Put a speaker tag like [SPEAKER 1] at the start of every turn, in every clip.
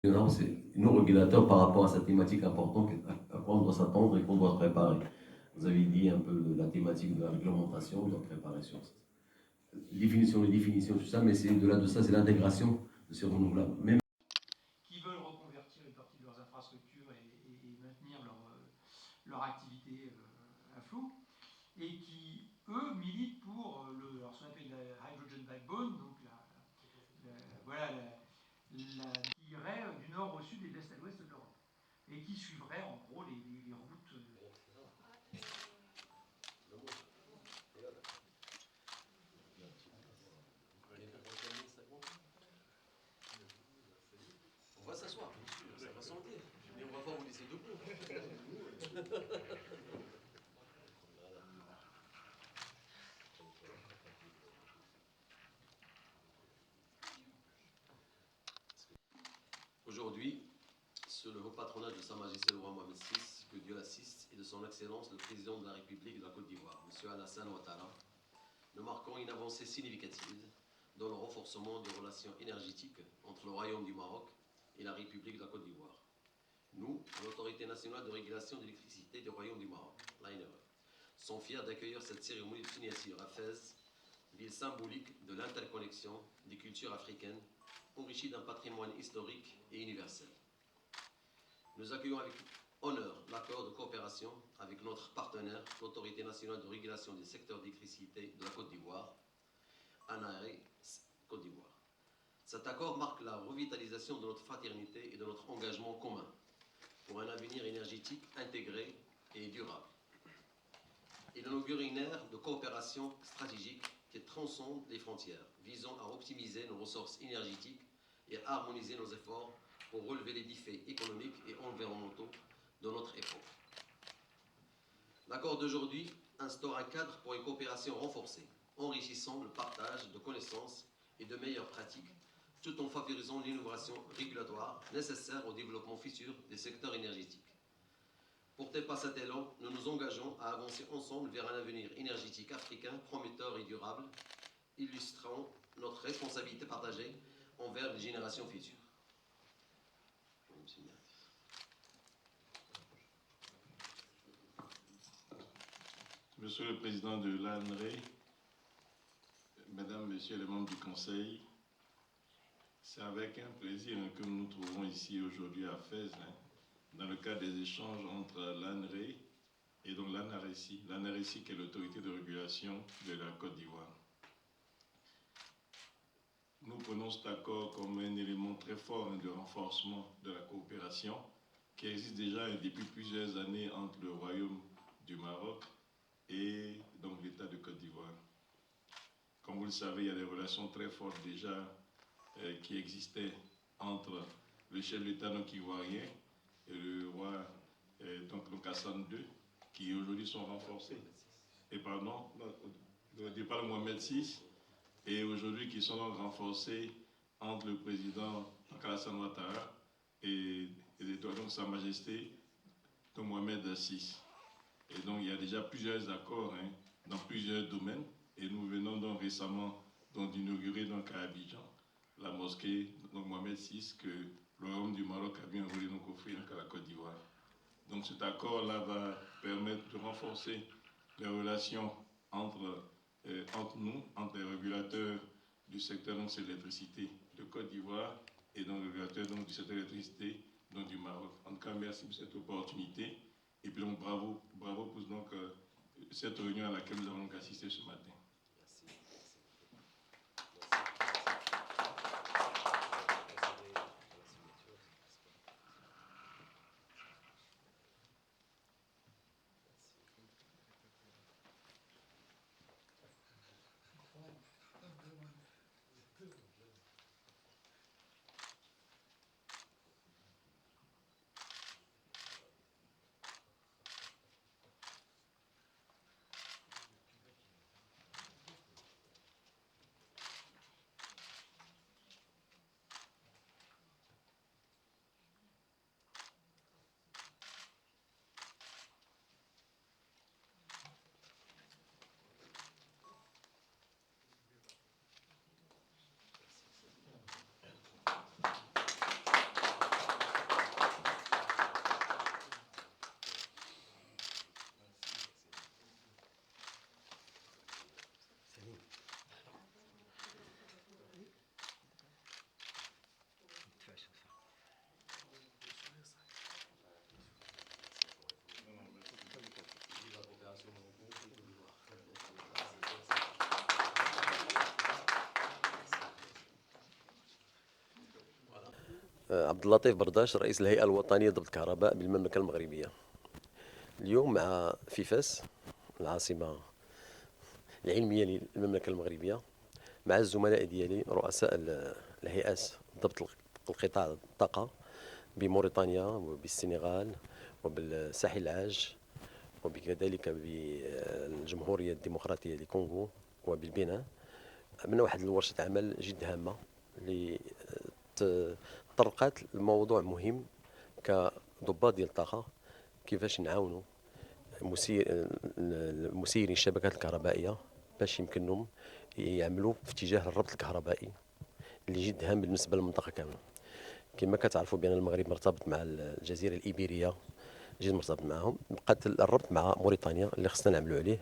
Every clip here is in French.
[SPEAKER 1] Non, c'est nos régulateurs par rapport à cette thématique importante à quoi on doit s'attendre et qu'on doit préparer. Vous avez dit un peu la thématique de la réglementation, on doit préparer sur ça. Les définitions, tout ça, mais c'est au-delà de ça, c'est l'intégration de ces renouvelables. Même
[SPEAKER 2] qui veulent reconvertir une partie de leurs infrastructures et maintenir leur activité à flot, et qui, eux, militent pour ce qu'on appelle la hydrogen backbone, donc qui irait du nord au sud et de l'est à l'ouest de l'Europe, et qui suivrait en gros les routes.
[SPEAKER 1] On va s'asseoir, ça va sentir, mais on va pas vous laisser debout. Aujourd'hui, sous le haut patronage de Sa Majesté le roi Mohamed VI, que Dieu l'assiste, et de son Excellence le Président de la République de la Côte d'Ivoire, M. Alassane Ouattara, nous marquons une avancée significative dans le renforcement des relations énergétiques entre le Royaume du Maroc et la République de la Côte d'Ivoire. Nous, l'Autorité nationale de régulation de l'électricité du Royaume du Maroc, l'ANRE, sommes fiers d'accueillir cette cérémonie de signature à Fès, ville symbolique de l'interconnexion des cultures africaines, enrichie d'un patrimoine historique et universel. Nous accueillons avec honneur l'accord de coopération avec notre partenaire, l'Autorité nationale de régulation des secteurs d'électricité de la Côte d'Ivoire, ANRE Côte d'Ivoire. Cet accord marque la revitalisation de notre fraternité et de notre engagement commun pour un avenir énergétique intégré et durable. Il inaugure une ère de coopération stratégique qui transcende les frontières, visant à optimiser nos ressources énergétiques et à harmoniser nos efforts pour relever les défis économiques et environnementaux de notre époque. L'accord d'aujourd'hui instaure un cadre pour une coopération renforcée, enrichissant le partage de connaissances et de meilleures pratiques, tout en favorisant l'innovation régulatoire nécessaire au développement futur des secteurs énergétiques. Portés par cet élan, nous nous engageons à avancer ensemble vers un avenir énergétique africain prometteur et durable, illustrant notre responsabilité partagée envers les générations futures.
[SPEAKER 3] Monsieur le Président de l'ANRE, Mesdames, Messieurs les membres du Conseil, c'est avec un plaisir que nous nous trouvons ici aujourd'hui à Fès, dans le cadre des échanges entre l'ANRE et donc l'ANRECI qui est l'autorité de régulation de la Côte d'Ivoire. Nous prenons cet accord comme un élément très fort de renforcement de la coopération qui existe déjà depuis plusieurs années entre le Royaume du Maroc et donc l'État de Côte d'Ivoire. Comme vous le savez, il y a des relations très fortes déjà qui existaient entre le chef de l'État ivoirien et le roi donc Hassan II, qui aujourd'hui sont renforcés. Et pardon, par Mohamed VI, et aujourd'hui qui sont donc renforcés entre le président Alassane Ouattara et donc Sa Majesté donc Mohamed VI. Et donc il y a déjà plusieurs accords dans plusieurs domaines. Et nous venons donc récemment d'inaugurer à Abidjan la mosquée donc Mohamed VI que le Royaume du Maroc a bien voulu nous offrir à la Côte d'Ivoire. Donc cet accord-là va permettre de renforcer les relations entre nous, entre les régulateurs du secteur de l'électricité de Côte d'Ivoire et donc les régulateurs du secteur de l'électricité du Maroc. En tout cas, merci pour cette opportunité. Et puis donc bravo pour donc, cette réunion à laquelle nous avons assisté ce matin.
[SPEAKER 1] عبد اللطيف برداش، رئيس الهيئة الوطنية لضبط الكهرباء بالمملكة المغربية. اليوم في فاس، العاصمة العلمية للمملكة المغربية، مع الزملاء ديالي رؤساء الهيئات ضبط القطاع الطاقة بموريتانيا وبالسنغال وبالساحل العاج وكذلك بالجمهورية الديمقراطية لكونغو وبالبنان. عملنا واحد الورشة عمل جد هامة اللي طرقت الموضوع مهم كضباط ديال الطاقة، كيفاش نعاونوا المسيرين الشبكات الكهربائية باش يمكنهم يعملوا في اتجاه الربط الكهربائي اللي جد هام بالنسبة للمنطقة كاملة. كما كتعرفوا بأن المغرب مرتبط مع الجزيرة الإيبيرية، جد مرتبط معهم، بقات الربط مع موريتانيا اللي خصنا نعملوا عليه،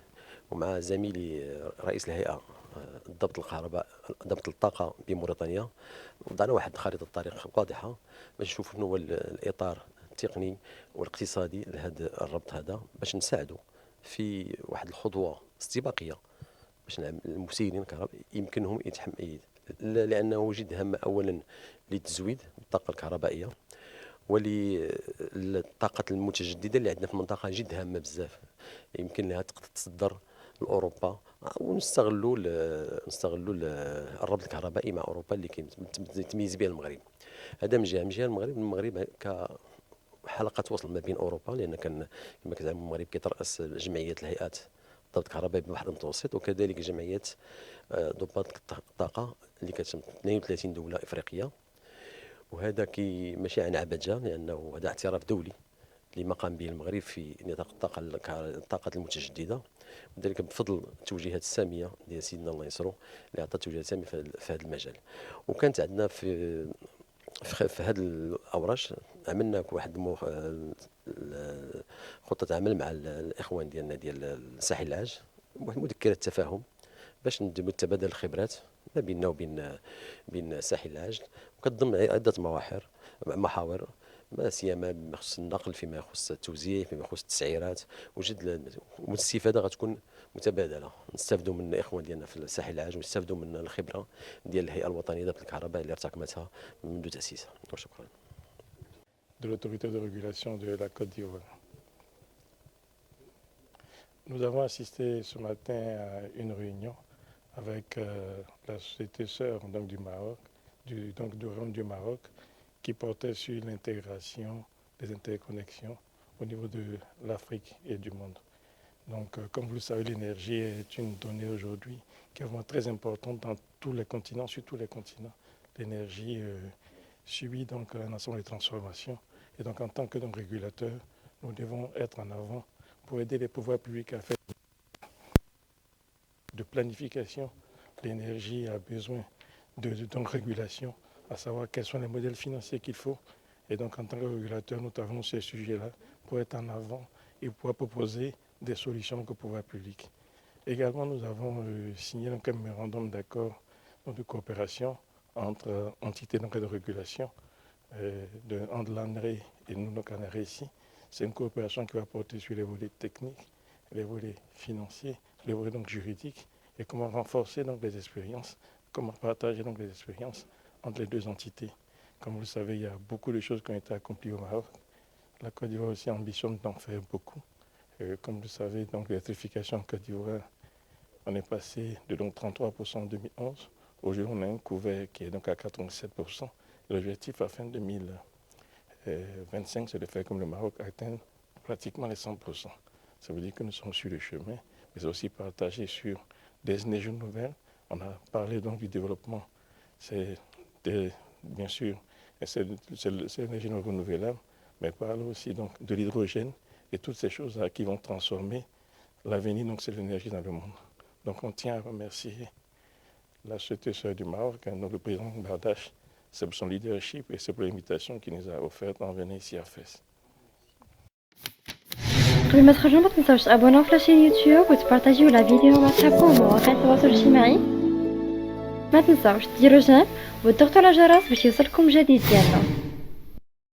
[SPEAKER 1] ومع زميلي رئيس الهيئة ضبط الكهرباء ضبط الطاقة بموريتانيا وضعنا واحد خريطة طريق واضحة باش نشوفوا شنو هو الإطار التقني والاقتصادي لهذا الربط هذا، باش نساعدوا في واحد الخطوة استباقية باش المسيرين الكهرباء يمكنهم يتحمل، لأنه جد هام أولا للتزويد بالطاقة الكهربائية وللطاقة المتجددة اللي عندنا في المنطقة جد هامة بزاف، يمكن لها تصدر لأوروبا ونستغلوا الربط الكهربائي مع أوروبا اللي كيتميز به المغرب. هذا من جهة المغرب كحلقة وصل ما بين أوروبا، لأن كما كتعلموا المغرب كيترأس جمعية الهيئات ضبط الكهرباء ببحر المتوسط، وكذلك جمعية ضباط الطاقة اللي كتشمل 32 دولة إفريقية. وهذا ماشي عن عبث، لأنه هذا اعتراف دولي لما قام به المغرب في نطاق الطاقة المتجددة، وذلك بفضل التوجيهات السامية ديال سيدنا الله ينصرو اللي عطى توجيهات سامية في هذا المجال. وكانت عندنا في هذه الأوراش عملنا واحد خطة عمل مع الإخوان ديالنا ديال الساحل العاج، مذكرة تفاهم باش نديروا تبادل الخبرات ما بيننا وبين الساحل العاج، وكتضم عدة محاور ما سيما بما يخص النقل، فيما يخص التوزيع، فيما يخص التسعيرات، والاستفاده غتكون متبادله، نستافدوا من الاخوان ديالنا في الساحل العاج ونستافدوا من الخبره ديال الهيئه الوطنيه لضبط الكهرباء اللي ارتكمتها منذ تاسيسها. وشكرا.
[SPEAKER 4] De l'autorité de régulation de la Côte d'Ivoire. Nous avons assisté ce matin à une réunion avec la société sœur donc, du Maroc, du Royaume du Maroc, qui portait sur l'intégration des interconnexions au niveau de l'Afrique et du monde. Donc, comme vous le savez, l'énergie est une donnée aujourd'hui qui est vraiment très importante dans tous les continents, sur tous les continents. L'énergie subit donc un ensemble de transformations. Et donc, en tant que régulateur, nous devons être en avant pour aider les pouvoirs publics à faire de planification. L'énergie a besoin de régulation, à savoir quels sont les modèles financiers qu'il faut. Et donc, en tant que régulateur, nous avons ces sujets-là pour être en avant et pour proposer des solutions au pouvoir public. Également, nous avons signé un mémorandum d'accord de coopération entre entités de régulation entre l'ANRE et nous, donc ANRE ici. C'est une coopération qui va porter sur les volets techniques, les volets financiers, les volets donc juridiques, et comment renforcer donc les expériences, comment partager donc les expériences entre les deux entités. Comme vous le savez, il y a beaucoup de choses qui ont été accomplies au Maroc. La Côte d'Ivoire aussi ambitionne d'en faire beaucoup. Comme vous le savez, donc l'électrification en Côte d'Ivoire, on est passé de donc 33% en 2011. Aujourd'hui, on a un couvert qui est donc à 87%. L'objectif à fin 2025, c'est de faire comme le Maroc atteindre pratiquement les 100%. Ça veut dire que nous sommes sur le chemin, mais c'est aussi partager sur des énergies nouvelles. On a parlé donc du développement, bien sûr, c'est l'énergie renouvelable, mais parler aussi donc de l'hydrogène et toutes ces choses-là qui vont transformer l'avenir, donc c'est l'énergie dans le monde. Donc on tient à remercier la société sœur du Maroc, donc le président Bardache, c'est pour son leadership et c'est pour l'invitation qu'il nous a offerte en venir ici à Fès.
[SPEAKER 5] قبل ما تخرجوا ما تنساوش تابوناو في لاشين يوتيوب وتبارطاجيو لا فيديو مع صحابكم ومواقع التواصل الاجتماعي. ما تنساوش ديروا جيم وتضغطوا على الجرس باش يوصلكم جديد ديالنا.